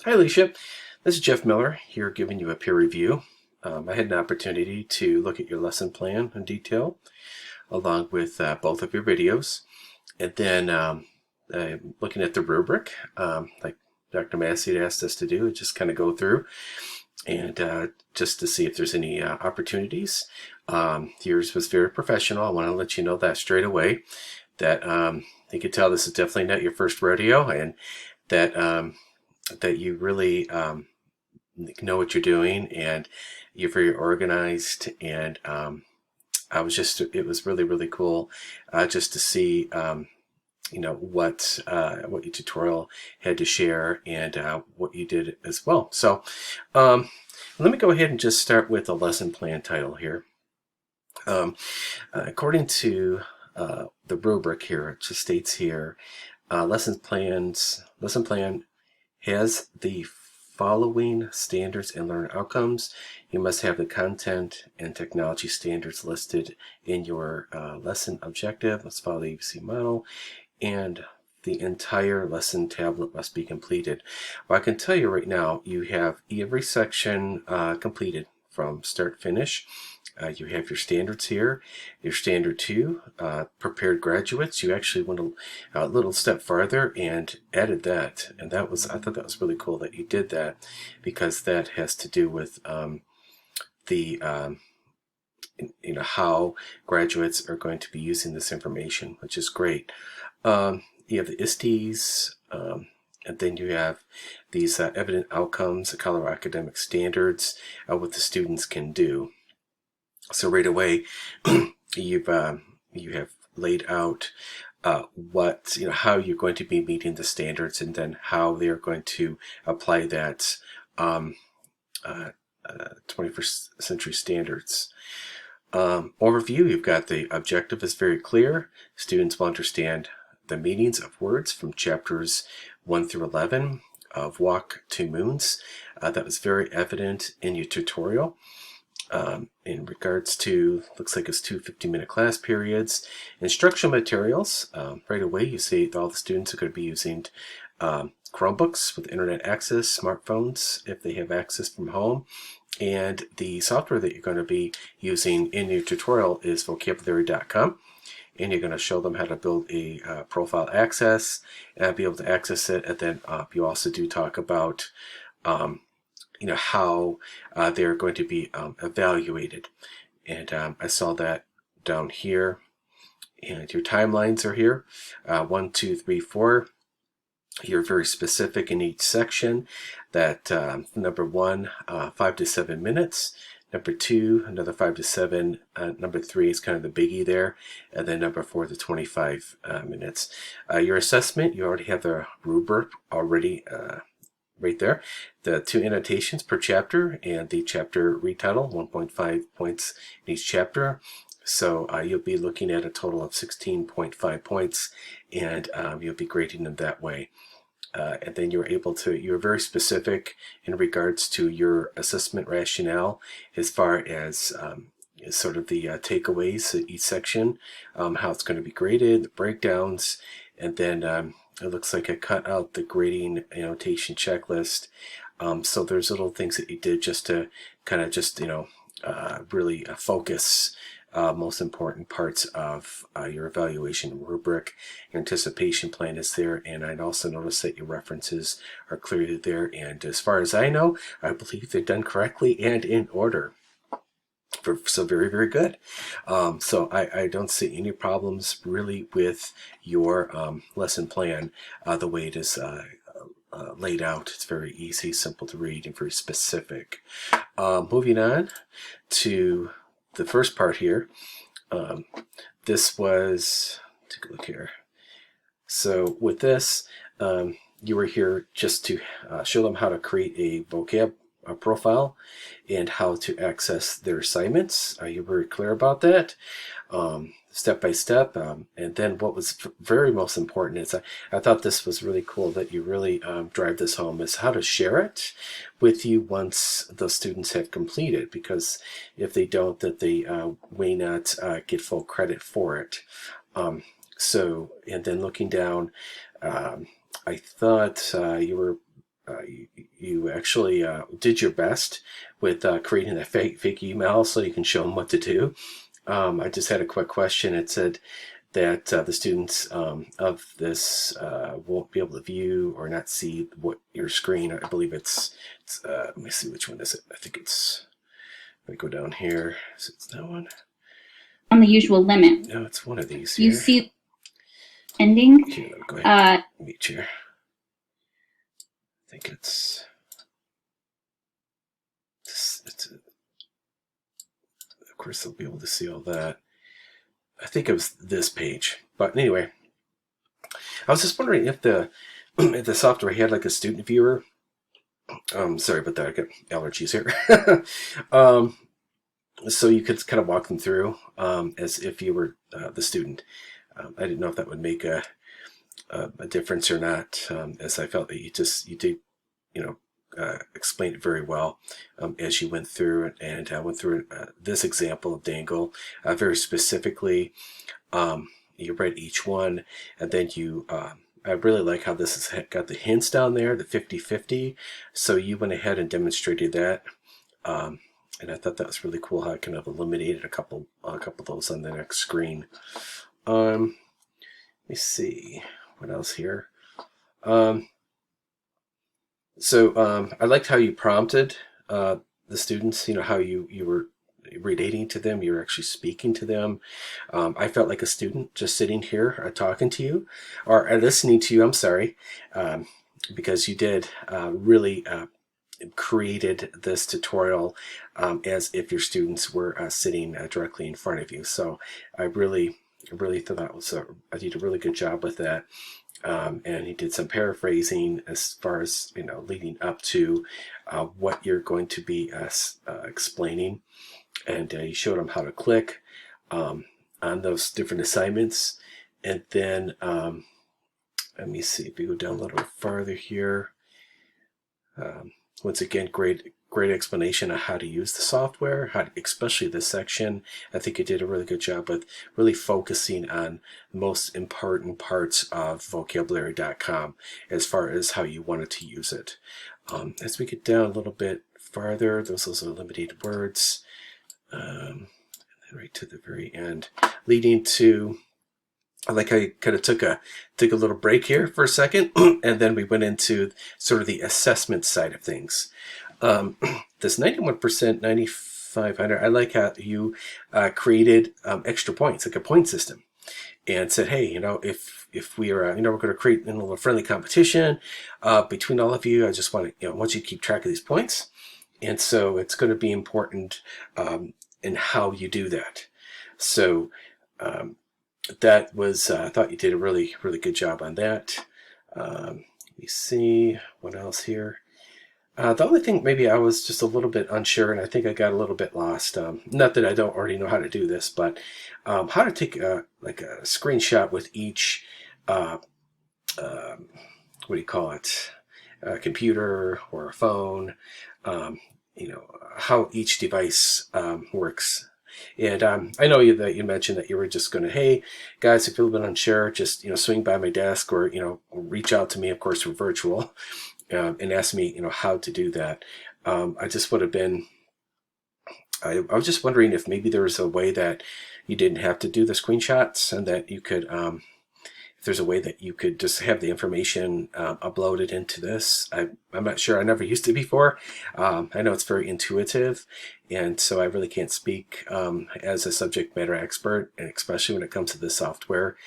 Hi, Alicia. This is Jeff Miller here giving you a peer review. I had an opportunity to look at your lesson plan in detail along with both of your videos. And then looking at the rubric, like Dr. Massey had asked us to do, just kind of go through and just to see if there's any opportunities. Yours was very professional. I want to let you know that straight away, that you could tell this is definitely not your first rodeo, and that that you really know what you're doing, and you're very organized. And it was really, really cool just to see, what your tutorial had to share, and what you did as well. So let me go ahead and just start with the lesson plan title here. According to the rubric here, it just states here, lesson plan has the following standards and learner outcomes. You must have the content and technology standards listed in your lesson objective. Must follow the ABC model, and the entire lesson tablet must be completed. Well, I can tell you right now, you have every section completed from start to finish. You have your standards here, your standard 2, prepared graduates. You actually went a little step farther and added that, and I thought that was really cool that you did that, because that has to do with how graduates are going to be using this information, which is great. You have the ISTEs, and then you have these evident outcomes, the Colorado Academic Standards, what the students can do. So right away, you have laid out how you're going to be meeting the standards, and then how they are going to apply that 21st century standards. Overview, you've got the objective is very clear. Students will understand the meanings of words from chapters 1 through 11 of Walk to Moons. That was very evident in your tutorial. In regards to, looks like it's 2 50-minute class periods. Instructional materials, right away you see all the students are going to be using Chromebooks with internet access, smartphones if they have access from home, and the software that you're going to be using in your tutorial is vocabulary.com, and you're going to show them how to build a profile access and be able to access it. And then you also do talk about how they're going to be evaluated. And I saw that down here. And your timelines are here. 1, 2, 3, 4. You're very specific in each section. That number 1, 5 to 7 minutes. Number 2, another 5 to 7. Number 3 is kind of the biggie there. And then number 4, the 25 minutes. Your assessment, you already have the rubric already right there. The 2 annotations per chapter, and the chapter retitle, 1.5 points in each chapter. So you'll be looking at a total of 16.5 points, and you'll be grading them that way. And then you're very specific in regards to your assessment rationale, as far as sort of the takeaways at each section, how it's going to be graded, the breakdowns, and then it looks like I cut out the grading annotation checklist. So there's little things that you did just to kind of really focus most important parts of your evaluation rubric. Your anticipation plan is there, and I'd also noticed that your references are clearly there. And as far as I know, I believe they're done correctly and in order. So very, very good. So I don't see any problems really with your lesson plan the way it is laid out. It's very easy, simple to read, and very specific. Moving on to the first part here. This was, take a look here. So with this, you were here just to show them how to create a vocab profile and how to access their assignments. You're very clear about that, step by step. And then what was very most important is I thought this was really cool that you really drive this home, is how to share it with you once the students have completed, because if they don't, that they may not get full credit for it. And then looking down, I thought you you actually did your best with creating that fake email so you can show them what to do. I just had a quick question. It said that the students of this won't be able to view or not see what your screen. I believe it's let me see, which one is it? I think it's, let me go down here. Is it that one? On the usual limit. No, it's one of these You here. see ending. Here, let me go ahead and meet you. I think it's of course they'll be able to see all that. I think it was this page. But anyway, I was just wondering if the if the software had like a student viewer. Sorry about that. I got allergies here. So you could kind of walk them through as if you were the student. I didn't know if that would make a difference or not, as I felt that you did, explain it very well as you went through it, and went through this example of Dangle very specifically. You read each one, and then you I really like how this has got the hints down there, the 50-50. So you went ahead and demonstrated that. And I thought that was really cool how I kind of eliminated a couple of those on the next screen. Let me see what else here. So I liked how you prompted the students. How you were relating to them. You were actually speaking to them. I felt like a student just sitting here talking to you, or listening to you. I'm sorry, because you did really. Created this tutorial as if your students were sitting directly in front of you. So I really thought that was I did a really good job with that. And he did some paraphrasing as far as leading up to what you're going to be explaining, and you showed them how to click on those different assignments. And then let me see if we go down a little farther here. Once again, great explanation of how to use the software, especially this section. I think you did a really good job with really focusing on the most important parts of vocabulary.com as far as how you wanted to use it. As we get down a little bit farther, those are limited words, and then right to the very end, leading to, I like how you kind of took a little break here for a second, and then we went into sort of the assessment side of things. This 91%, 9,500, I like how you created extra points, like a point system, and said, hey, if we are, we're going to create a little friendly competition between all of you. I just want to, want you to keep track of these points, and so it's going to be important in how you do that. So. That was, I thought you did a really good job on that. Let me see what else here. The only thing maybe I was just a little bit unsure, and I think I got a little bit lost. Not that I don't already know how to do this, but how to take like a screenshot with each, what do you call it, a computer or a phone. How each device works. And I know that you mentioned that you were just going to, hey, guys, if you're a little bit unsure, just, swing by my desk, or, reach out to me, of course, through virtual, and ask me, how to do that. I just would have been, I was just wondering if maybe there was a way that you didn't have to do the screenshots, and that you could, if there's a way that you could just have the information uploaded into this. I'm not sure. I never used it before. I know it's very intuitive, and so I really can't speak as a subject matter expert, and especially when it comes to this software.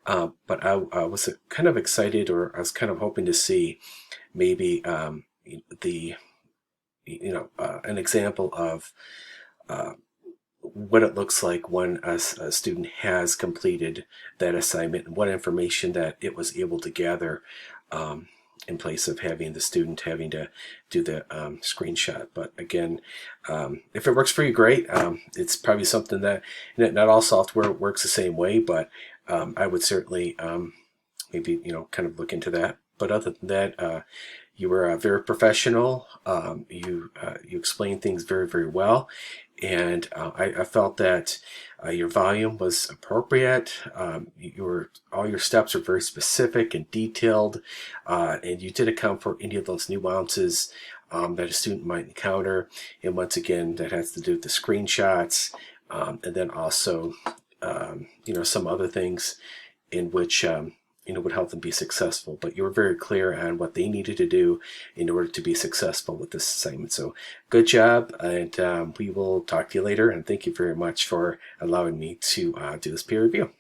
But I was kind of excited, or I was kind of hoping to see maybe an example of what it looks like when a student has completed that assignment, and what information that it was able to gather in place of having the student having to do the screenshot. But again, if it works for you, great. It's probably something that not all software works the same way, but I would certainly maybe kind of look into that. But other than that, You were very professional. You explained things very, very well, and I felt that your volume was appropriate. All your steps are very specific and detailed, and you did account for any of those nuances that a student might encounter. And once again, that has to do with the screenshots, and then also some other things in which would help them be successful. But you were very clear on what they needed to do in order to be successful with this assignment. So good job, and we will talk to you later. And thank you very much for allowing me to do this peer review.